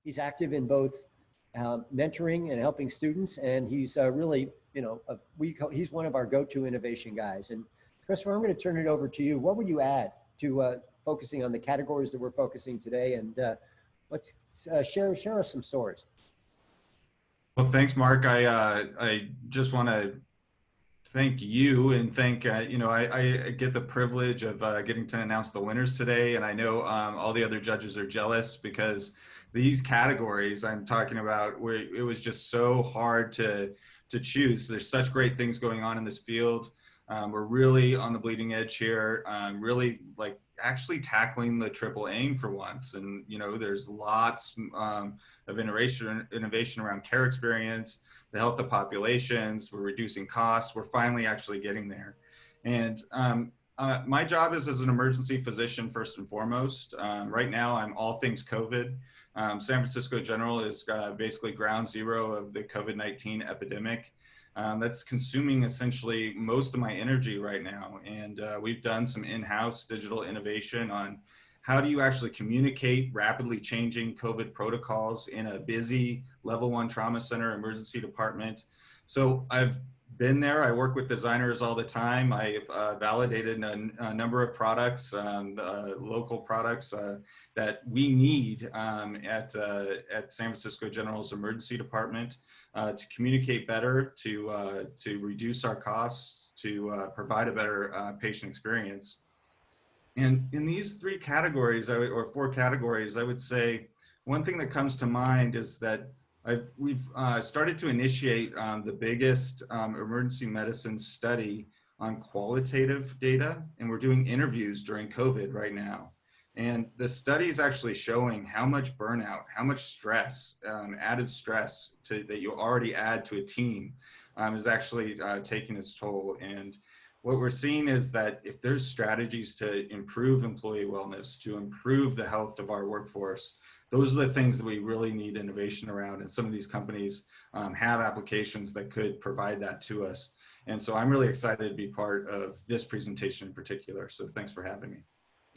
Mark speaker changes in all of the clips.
Speaker 1: He's active in both mentoring and helping students, and he's really, he's one of our go-to innovation guys. And Christopher, I'm going to turn it over to you. What would you add to focusing on the categories that we're focusing today? And let's share us some stories.
Speaker 2: Well, thanks, Mark. I just want to thank you and thank, I get the privilege of getting to announce the winners today. And I know all the other judges are jealous because these categories I'm talking about, it was just so hard to choose. There's such great things going on in this field. We're really on the bleeding edge here, really like actually tackling the triple aim for once. And, there's lots of innovation around care experience, the health of populations, we're reducing costs, we're finally actually getting there. And my job is as an emergency physician, first and foremost. Right now, I'm all things COVID. San Francisco General is basically ground zero of the COVID-19 epidemic. That's consuming essentially most of my energy right now. And we've done some in-house digital innovation on how do you actually communicate rapidly changing COVID protocols in a busy level 1 trauma center emergency department. So I've been there. I work with designers all the time. I've validated a number of products, local products that we need at San Francisco General's emergency department to communicate better, to reduce our costs, to provide a better patient experience. And in these 3 categories, or 4 categories, I would say one thing that comes to mind is that we've started to initiate the biggest emergency medicine study on qualitative data, and we're doing interviews during COVID right now. And the study is actually showing how much burnout, how much stress, added stress that you already add to a team is actually taking its toll. And what we're seeing is that if there's strategies to improve employee wellness, to improve the health of our workforce, those are the things that we really need innovation around. And some of these companies have applications that could provide that to us. And so I'm really excited to be part of this presentation in particular. So thanks for having me.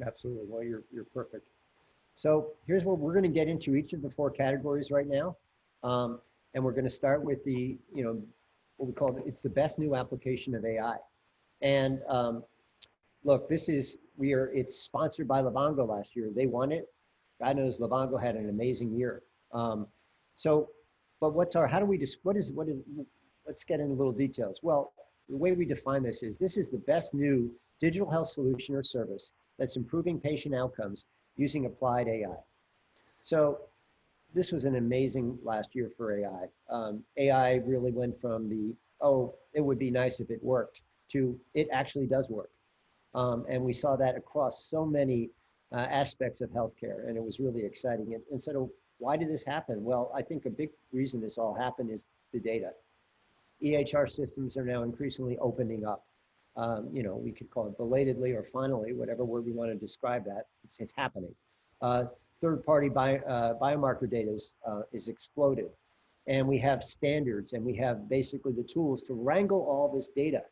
Speaker 1: Absolutely. Well, you're perfect. So here's what we're going to get into each of the 4 categories right now. And we're going to start with the, what we call it's the best new application of AI. And look, it's sponsored by Livongo last year. They won it. God knows Livongo had an amazing year. But let's get into little details. Well, the way we define this is the best new digital health solution or service that's improving patient outcomes using applied AI. So this was an amazing last year for AI. AI really went from it would be nice if it worked, to it actually does work. And we saw that across so many aspects of healthcare, and it was really exciting. And so why did this happen? Well, I think a big reason this all happened is the data. EHR systems are now increasingly opening up. We could call it belatedly or finally, whatever word we want to describe that, it's happening. Third-party biomarker data is exploded. And we have standards, and we have basically the tools to wrangle all this data.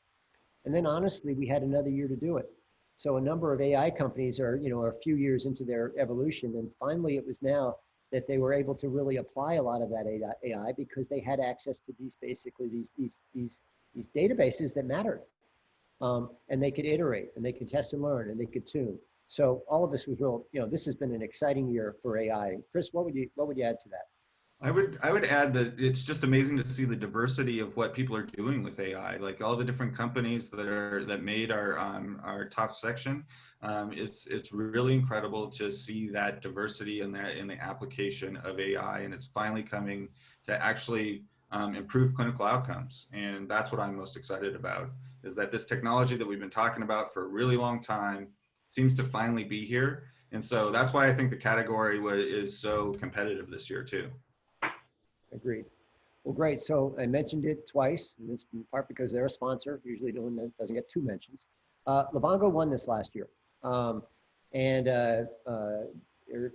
Speaker 1: And then honestly, we had another year to do it. So a number of AI companies are, a few years into their evolution, and finally it was now that they were able to really apply a lot of that AI because they had access to these databases that mattered. And they could iterate, and they could test and learn, and they could tune. So all of this was real, this has been an exciting year for AI. Chris, what would you add to that?
Speaker 2: I would add that it's just amazing to see the diversity of what people are doing with AI. Like all the different companies that made our top section. It's really incredible to see that diversity in the application of AI, and it's finally coming to actually improve clinical outcomes. And that's what I'm most excited about, is that this technology that we've been talking about for a really long time seems to finally be here. And so that's why I think the category is so competitive this year too.
Speaker 1: Agreed. Well, great. So I mentioned it twice, and it's in part because they're a sponsor. Usually doesn't get 2 mentions. Livongo won this last year.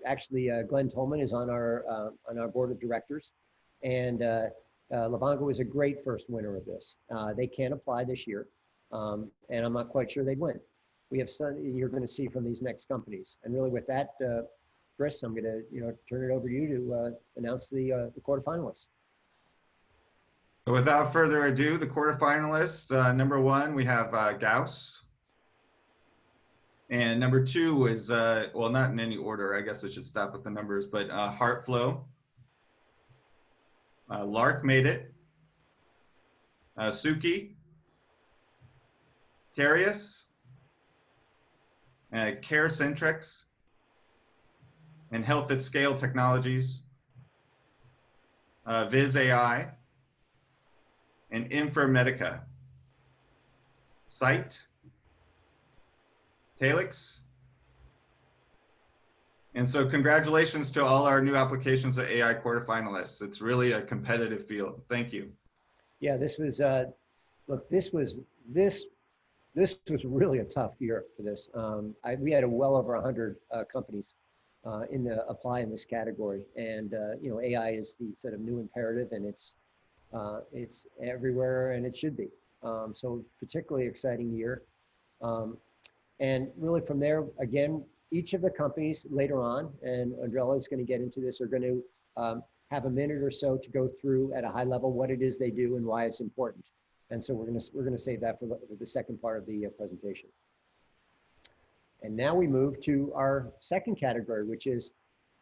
Speaker 1: Actually, Glenn Tolman is on our board of directors. And Livongo was a great first winner of this. They can't apply this year, and I'm not quite sure they'd win. We have some you're going to see from these next companies. And really with that Chris, I'm going to turn it over to you to announce the quarterfinalists.
Speaker 2: So without further ado, the quarterfinalists, number one, we have Gauss. And number two is, well, not in any order, I guess I should stop with the numbers, but Heartflow. Lark made it. Suki. Carius. CareCentrix. And Health at Scale Technologies. Viz AI. And Informatica. Site. Talix. And so congratulations to all our new applications of AI quarterfinalists. It's really a competitive field. Thank you.
Speaker 1: Yeah, this was, look, this was really a tough year for this. We had well over 100 companies apply in this category. And, AI is the sort of new imperative, and it's everywhere, and it should be. So particularly exciting year. And really from there, again, each of the companies later on, and Andrella is going to get into this, are going to have a minute or so to go through at a high level what it is they do and why it's important. And so we're going to save that for the second part of the presentation. And now we move to our second category, which is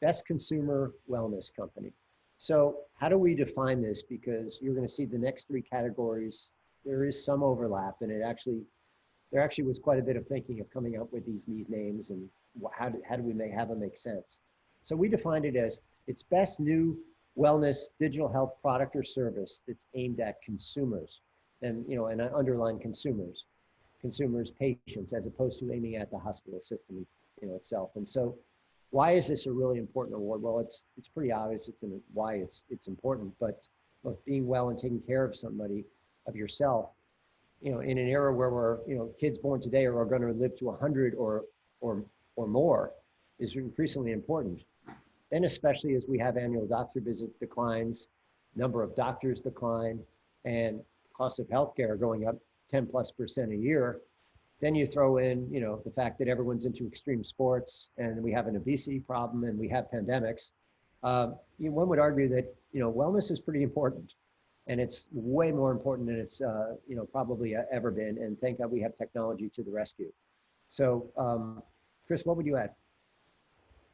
Speaker 1: best consumer wellness company. So how do we define this? Because you're going to see the next three categories, there is some overlap, and there actually was quite a bit of thinking of coming up with these names and how do we have them make sense. So we defined it as it's best new wellness digital health product or service that's aimed at consumers, and and I underline consumers, patients, as opposed to aiming at the hospital system itself. And so why is this a really important award? Well, it's pretty obvious why it's important, but look, being well and taking care of somebody, of yourself, in an era where we're, kids born today are going to live to 100 or more is increasingly important. Then especially as we have annual doctor visit declines, number of doctors decline, and cost of healthcare going up 10+% a year, then you throw in, the fact that everyone's into extreme sports, and we have an obesity problem, and we have pandemics. One would argue that, wellness is pretty important. And it's way more important than it's probably ever been. And thank God we have technology to the rescue. So, Chris, what would you add?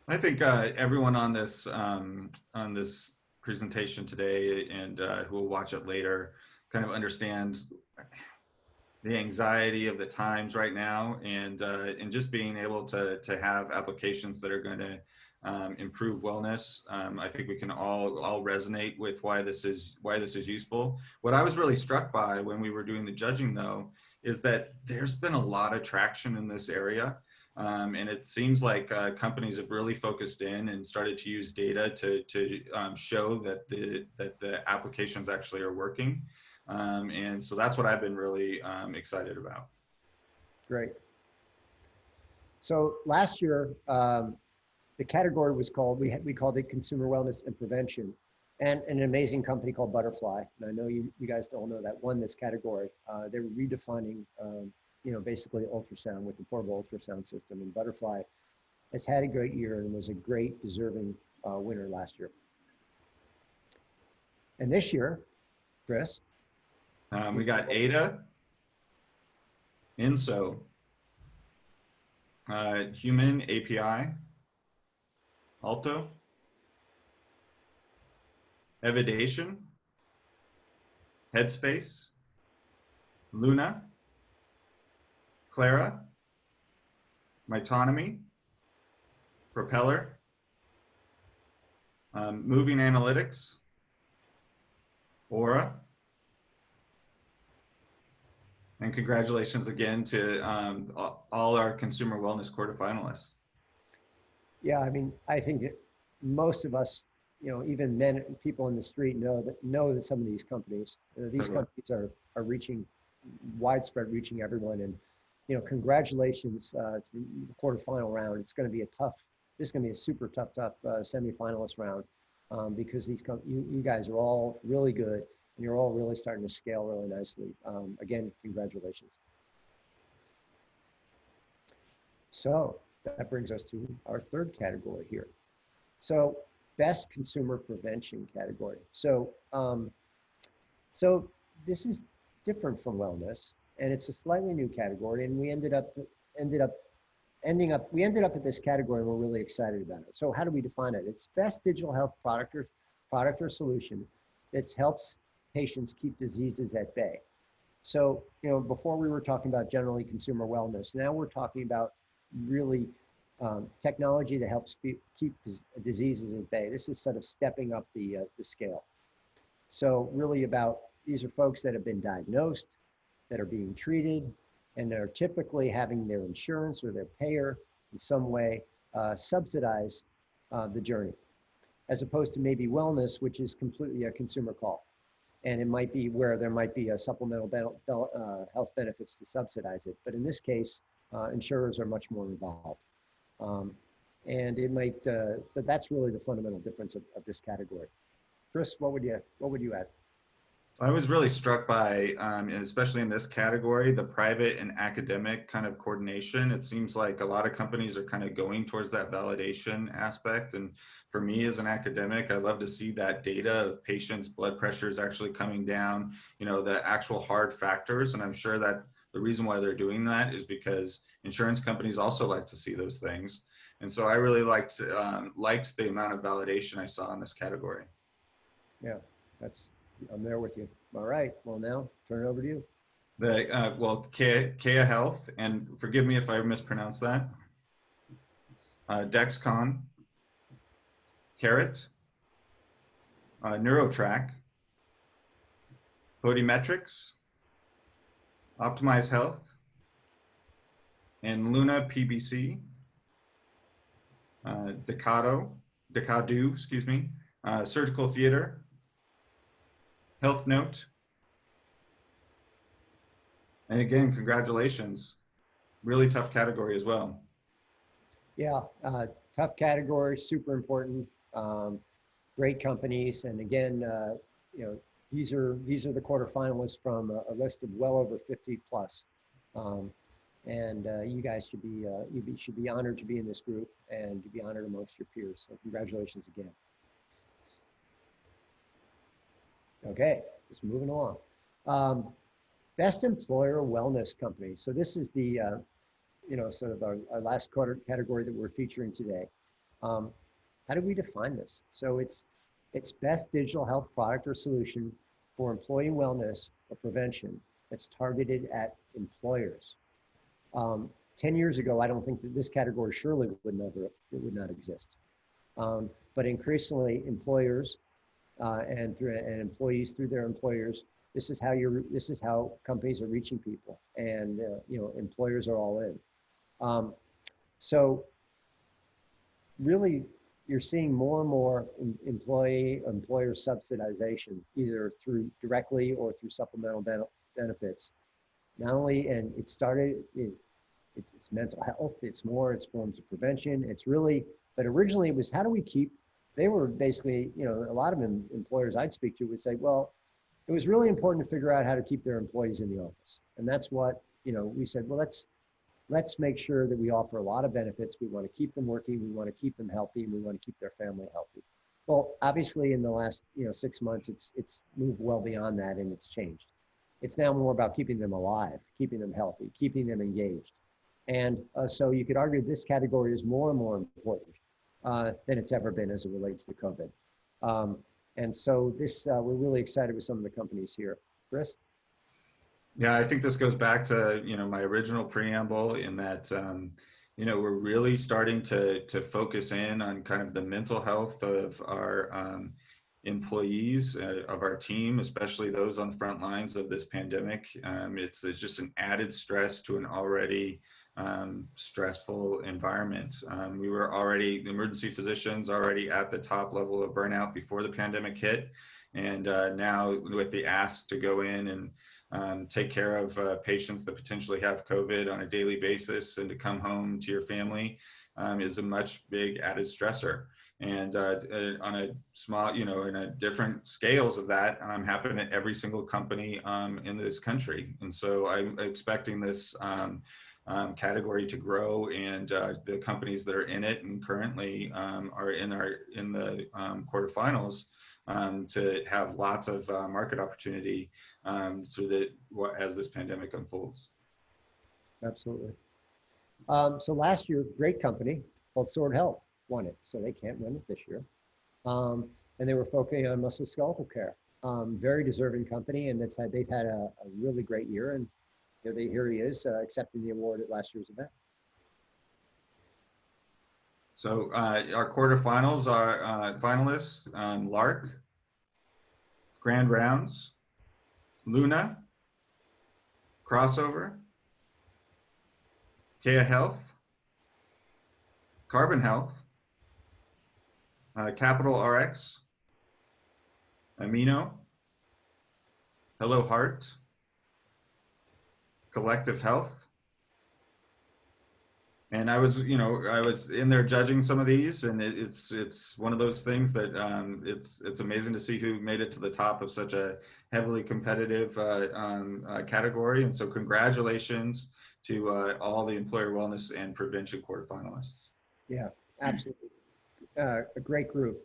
Speaker 2: I think everyone on this presentation today and who will watch it later kind of understands the anxiety of the times right now, and just being able to have applications that are going to improve wellness. I think we can all resonate with why this is useful. What I was really struck by when we were doing the judging, though, is that there's been a lot of traction in this area, and it seems like companies have really focused in and started to use data to show that the applications actually are working, and so that's what I've been really excited about. Great.
Speaker 1: So last year, the category was called, we called it Consumer Wellness and Prevention, and an amazing company called Butterfly. And I know you guys don't know that won this category. They were redefining, basically ultrasound with the portable ultrasound system. And Butterfly has had a great year and was a great deserving winner last year. And this year, Chris?
Speaker 2: We got Ada, Inso, Human API, Alto, Evidation, Headspace, Luna, Clara, Mytonomy, Propeller, Moving Analytics, Aura, and congratulations again to all our consumer wellness quarterfinalists.
Speaker 1: Yeah, I mean, I think most of us, even people in the street know that some of these companies, these companies are reaching widespread, reaching everyone. And, congratulations to the quarterfinal round. It's going to be this is going to be a super tough semifinalist round because you guys are all really good, and you're all really starting to scale really nicely. Again, congratulations. So that brings us to our third category here. So best consumer prevention category. So this is different from wellness, and it's a slightly new category. And we ended up at this category, and we're really excited about it. So how do we define it? It's best digital health product or solution that helps patients keep diseases at bay. So, before we were talking about generally consumer wellness. Now we're talking about really technology that helps keep diseases at bay. This is sort of stepping up the scale. So really these are folks that have been diagnosed, that are being treated, and they're typically having their insurance or their payer in some way subsidize the journey, as opposed to maybe wellness, which is completely a consumer call. And it might be where there might be a supplemental health benefits to subsidize it. But in this case, insurers are much more involved. And it might, so that's really the fundamental difference of this category. Chris, what would you add?
Speaker 2: I was really struck by, especially in this category, the private and academic kind of coordination. It seems like a lot of companies are kind of going towards that validation aspect. And for me as an academic, I love to see that data of patients' blood pressures actually coming down, the actual hard factors. And I'm sure that the reason why they're doing that is because insurance companies also like to see those things. And so I really liked the amount of validation I saw in this category.
Speaker 1: Yeah, I'm there with you. All right, well now, turn it over to you.
Speaker 2: Kaia Health, and forgive me if I mispronounce that. Dexcon, Carrot, NeuroTrack, Podimetrics, Optimize Health, and Luna PBC, Decadu, excuse me, Surgical Theater, Health Note, and again, congratulations. Really tough category as well.
Speaker 1: Yeah, tough category, super important. Great companies, and again, these are the quarterfinalists from a list of well over 50 plus. And you guys should be honored to be in this group and to be honored amongst your peers. So congratulations again. Okay, just moving along. Best employer wellness company. So this is the sort of our last category that we're featuring today. How do we define this? So it's best digital health product or solution for employee wellness or prevention that's targeted at employers. 10 years ago, I don't think that this category surely would not exist. But increasingly, employers and employees through their employers, this is how companies are reaching people, and employers are all in. So really, you're seeing more and more employer subsidization, either through directly or through supplemental benefits. Not only, and it started, it's mental health, it's forms of prevention. It's really, but originally it was how do we keep, they were basically, a lot of employers I'd speak to would say, well, it was really important to figure out how to keep their employees in the office. And that's what, we said, well, let's make sure that we offer a lot of benefits. We want to keep them working. We want to keep them healthy, and we want to keep their family healthy. Well, obviously in the last, 6 months, it's moved well beyond that, and it's changed. It's now more about keeping them alive, keeping them healthy, keeping them engaged. And so you could argue this category is more and more important than it's ever been as it relates to COVID. And so we're really excited with some of the companies here. Chris?
Speaker 2: Yeah, I think this goes back to, my original preamble in that, we're really starting to focus in on kind of the mental health of our employees, of our team, especially those on the front lines of this pandemic. It's just an added stress to an already stressful environment. We were already, the emergency physicians already at the top level of burnout before the pandemic hit. And now with the ask to go in and take care of patients that potentially have COVID on a daily basis and to come home to your family is a much big added stressor. And on a small, in a different scales of that happen at every single company in this country. And so I'm expecting this category to grow, and the companies that are in it and currently are in the quarterfinals to have lots of market opportunity as this pandemic unfolds.
Speaker 1: Absolutely. So last year, great company called Sword Health won it, so they can't win it this year. And they were focusing on musculoskeletal care. Very deserving company, and they've had a really great year. And here he is accepting the award at last year's event.
Speaker 2: So our quarterfinals are finalists: Lark, Grand Rounds, Luna, Crossover, Kaia Health, Carbon Health, Capital RX, Amino, Hello Heart, Collective Health. And I was in there judging some of these, and it's one of those things that it's amazing to see who made it to the top of such a heavily competitive category. And so congratulations to all the employer wellness and prevention quarterfinalists.
Speaker 1: Yeah, absolutely. A great group.